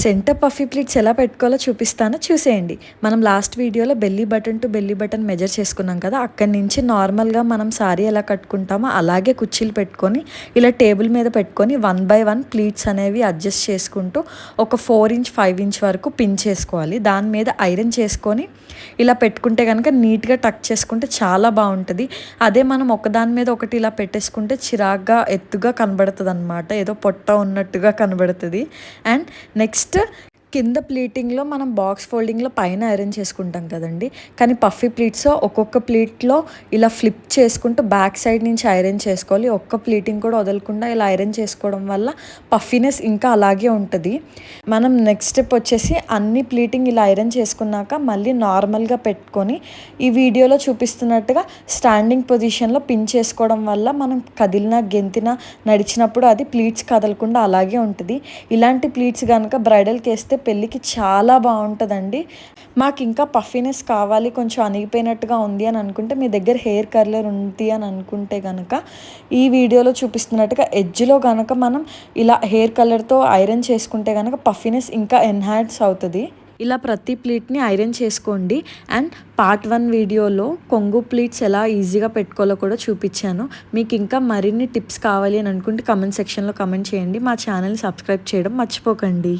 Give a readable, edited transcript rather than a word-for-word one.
Centre puffy pleats ఎలా పెట్టుకోవాలో చూపిస్తాను, చూసేయండి. మనం లాస్ట్ వీడియోలో belly button to belly button measure చేసుకున్నాం కదా, అక్కడి నుంచి నార్మల్గా మనం సారీ ఎలా కట్టుకుంటామో అలాగే కుర్చీలు పెట్టుకొని ఇలా టేబుల్ మీద పెట్టుకొని 1 by 1 ప్లీట్స్ అనేవి అడ్జస్ట్ చేసుకుంటూ ఒక 4 ఇంచ్ 5 ఇంచ్ వరకు పిన్ చేసుకోవాలి. దాని మీద ఐరన్ చేసుకొని ఇలా పెట్టుకుంటే కనుక నీట్గా టక్ చేసుకుంటే చాలా బాగుంటుంది. అదే మనం ఒకదాని మీద ఒకటి ఇలా పెట్టేసుకుంటే చిరాగ్గా ఎత్తుగా కనబడుతుంది అనమాట, ఏదో పొట్ట ఉన్నట్టుగా కనబడుతుంది. అండ్ నెక్స్ట్ కింద ప్లీటింగ్లో మనం బాక్స్ ఫోల్డింగ్లో పైన ఐరన్ చేసుకుంటాం కదండి, కానీ పఫీ ప్లీట్స్ ఒక్కొక్క ప్లీట్లో ఇలా ఫ్లిప్ చేసుకుంటూ బ్యాక్ సైడ్ నుంచి ఐరన్ చేసుకోవాలి. ఒక్క ప్లీటింగ్ కూడా వదలకుండా ఇలా ఐరన్ చేసుకోవడం వల్ల పఫీనెస్ ఇంకా అలాగే ఉంటుంది. మనం నెక్స్ట్ స్టెప్ వచ్చేసి అన్ని ప్లీటింగ్ ఇలా ఐరన్ చేసుకున్నాక మళ్ళీ నార్మల్గా పెట్టుకొని ఈ వీడియోలో చూపిస్తున్నట్టుగా స్టాండింగ్ పొజిషన్లో పిన్ చేసుకోవడం వల్ల మనం కదిలినా గెంతినా నడిచినప్పుడు అది ప్లీట్స్ కదలకుండా అలాగే ఉంటుంది. ఇలాంటి ప్లీట్స్ కనుక బ్రైడల్కి వేస్తే పెళ్ళికి చాలా బాగుంటుందండి. మాకు ఇంకా పఫీనెస్ కావాలి, కొంచెం అణిగిపోయినట్టుగా ఉంది అని అనుకుంటే, మీ దగ్గర హెయిర్ కర్లర్ ఉంది అని అనుకుంటే కనుక ఈ వీడియోలో చూపిస్తున్నట్టుగా ఎడ్జ్లో కనుక మనం ఇలా హెయిర్ కలర్తో ఐరన్ చేసుకుంటే కనుక పఫీనెస్ ఇంకా ఎన్హాన్స్ అవుతుంది. ఇలా ప్రతి ప్లీట్ని ఐరన్ చేసుకోండి. అండ్ పార్ట్ 1 వీడియోలో కొంగు ప్లీట్స్ ఎలా ఈజీగా పెట్టుకోవాలో కూడా చూపించాను. మీకు ఇంకా మరిన్ని టిప్స్ కావాలి అని అనుకుంటే కమెంట్ సెక్షన్లో కమెంట్ చేయండి. మా ఛానల్ని సబ్స్క్రైబ్ చేయడం మర్చిపోకండి.